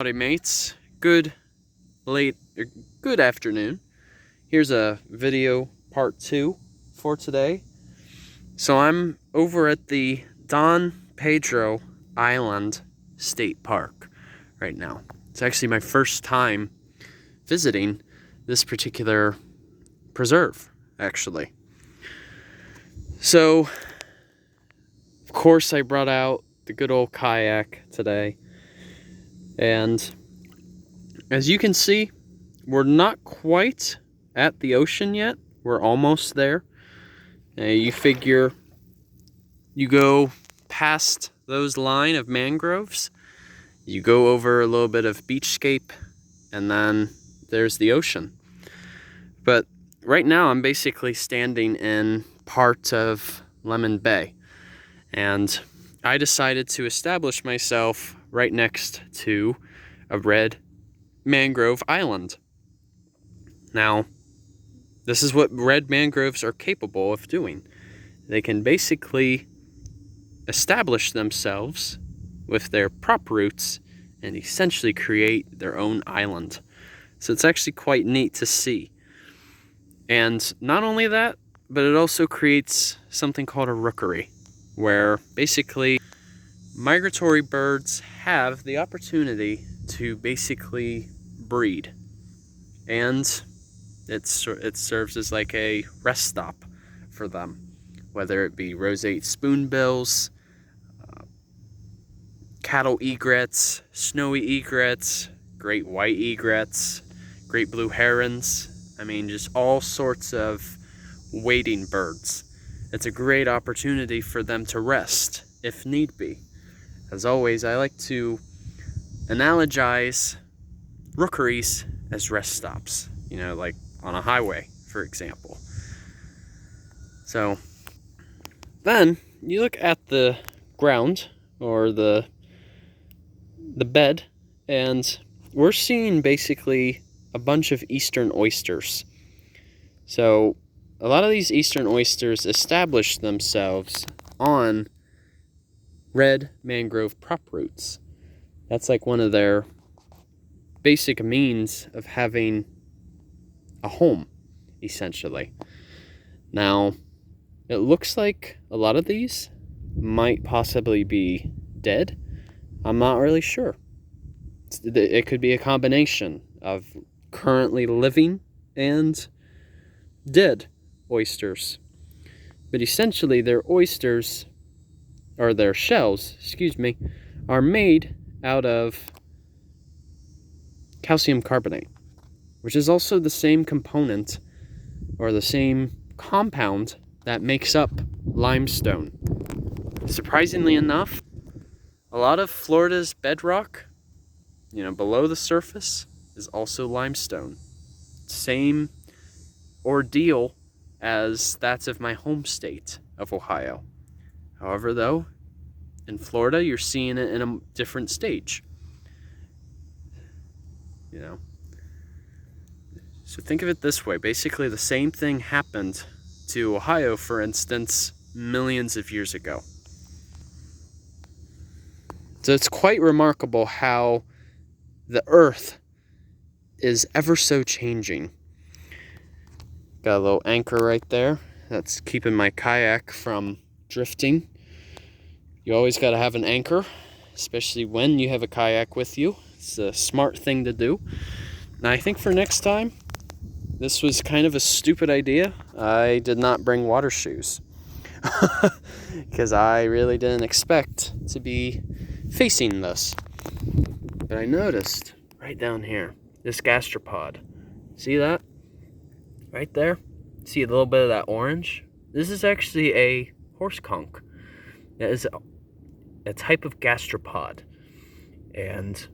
Howdy mates, good afternoon. Here's a video part 2 for today. So I'm over at the Don Pedro Island State Park right now. It's actually my first time visiting this particular preserve, actually. So, of course I brought out the good old kayak today. And as you can see, we're not quite at the ocean yet. We're almost there. You figure you go past those line of mangroves, you go over a little bit of beachscape, and then there's the ocean. But right now I'm basically standing in part of Lemon Bay. And I decided to establish myself right next to a red mangrove island. Now, this is what red mangroves are capable of doing. They can basically establish themselves with their prop roots and essentially create their own island. So it's actually quite neat to see. And not only that, but it also creates something called a rookery, where basically migratory birds have the opportunity to basically breed. And it serves as like a rest stop for them, whether it be roseate spoonbills, cattle egrets, snowy egrets, great white egrets, great blue herons. I mean, just all sorts of wading birds. It's a great opportunity for them to rest if need be. As always, I like to analogize rookeries as rest stops, you know, like on a highway, for example. So then you look at the ground or the bed, and we're seeing basically a bunch of eastern oysters. So a lot of these eastern oysters establish themselves on red mangrove prop roots. That's like one of their basic means of having a home, essentially. Now, it looks like a lot of these might possibly be dead. I'm not really sure. It could be a combination of currently living and dead oysters. But essentially, their oysters, or their shells, are made out of calcium carbonate, which is also the same component or the same compound that makes up limestone. Surprisingly enough, a lot of Florida's bedrock, you know, below the surface, is also limestone. Same ordeal as that's of my home state of Ohio. However, though, in Florida, you're seeing it in a different stage. You know? So think of it this way. Basically, the same thing happened to Ohio, for instance, millions of years ago. So it's quite remarkable how the earth is ever so changing. Got a little anchor right there. That's keeping my kayak from drifting. You always got to have an anchor, especially when you have a kayak with you. It's a smart thing to do. Now, I think for next time, this was kind of a stupid idea. I did not bring water shoes because I really didn't expect to be facing this. But I noticed right down here, this gastropod. See that? Right there? See a little bit of that orange? This is actually a horse conch. That is a type of gastropod. And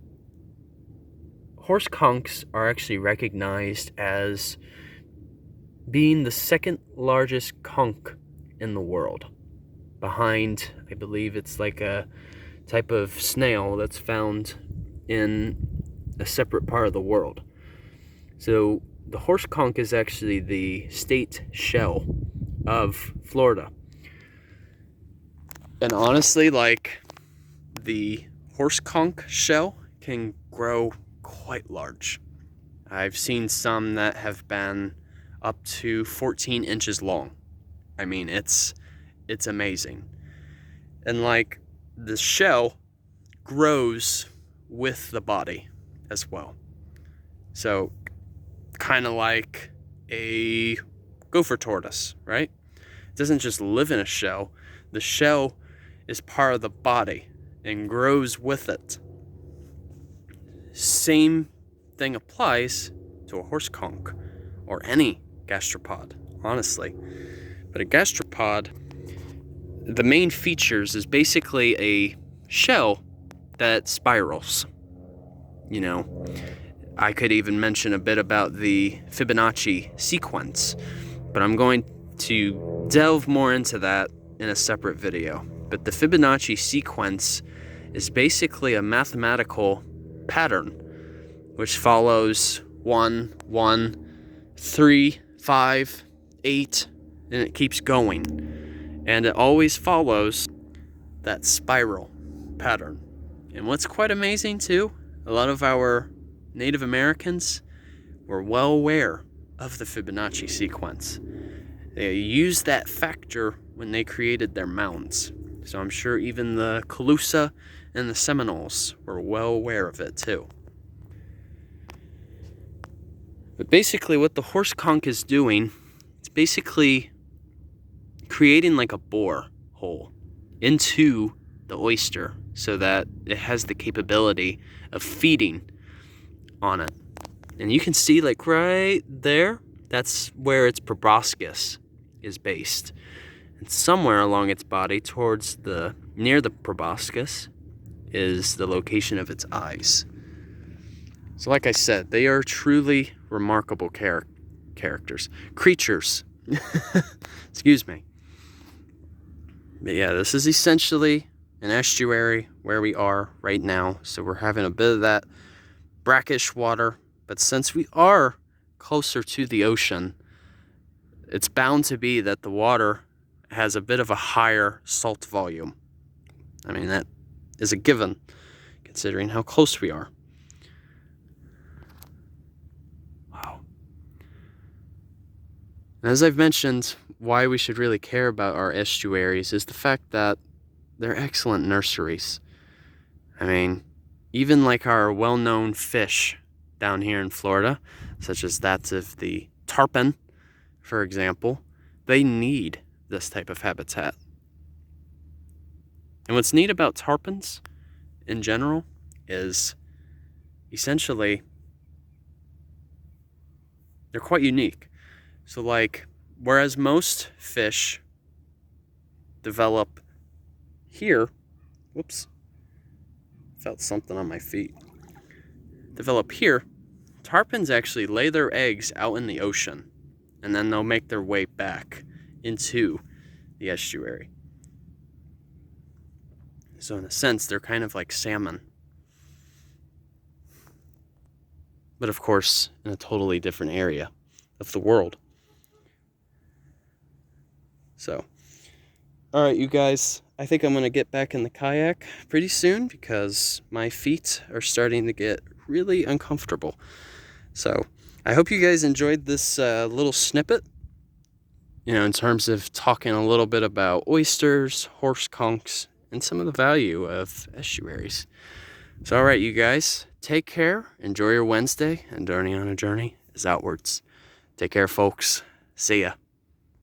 horse conchs are actually recognized as being the second largest conch in the world. Behind, I believe it's like a type of snail that's found in a separate part of the world. So the horse conch is actually the state shell of Florida. And honestly, like, the horse conch shell can grow quite large. I've seen some that have been up to 14 inches long. I mean, it's amazing. And like, the shell grows with the body as well. So kind of like a gopher tortoise, right? It doesn't just live in a shell. The shell is part of the body and grows with it. Same thing applies to a horse conch or any gastropod, honestly. But a gastropod, the main features is basically a shell that spirals. You know, I could even mention a bit about the Fibonacci sequence, but I'm going to delve more into that in a separate video. But the Fibonacci sequence is basically a mathematical pattern which follows 1, 1, 3, 5, 8, and it keeps going. And it always follows that spiral pattern. And what's quite amazing too, a lot of our Native Americans were well aware of the Fibonacci sequence. They used that factor when they created their mounds. So I'm sure even the Calusa and the Seminoles were well aware of it too. But basically what the horse conch is doing, it's basically creating like a bore hole into the oyster so that it has the capability of feeding on it. And you can see like right there, that's where its proboscis is based. And somewhere along its body towards near the proboscis is the location of its eyes. So like I said, they are truly remarkable creatures. Excuse me. But yeah, this is essentially an estuary where we are right now. So we're having a bit of that brackish water. But since we are closer to the ocean, it's bound to be that the water has a bit of a higher salt volume. I mean, that is a given, considering how close we are. Wow. And as I've mentioned, why we should really care about our estuaries is the fact that they're excellent nurseries. I mean, even like our well-known fish down here in Florida, such as that of the tarpon, for example, they need this type of habitat. And what's neat about tarpons in general is essentially they're quite unique. So like, whereas most fish develop here, whoops, felt something on my feet, develop here, tarpons actually lay their eggs out in the ocean, and then they'll make their way back into the estuary. So in a sense, they're kind of like salmon. But of course, in a totally different area of the world. So, alright you guys, I think I'm going to get back in the kayak pretty soon because my feet are starting to get really uncomfortable. So, I hope you guys enjoyed this little snippet, in terms of talking a little bit about oysters, horse conchs, and some of the value of estuaries. So, alright you guys, take care, enjoy your Wednesday, and Journey on a Journey is outwards. Take care folks, see ya.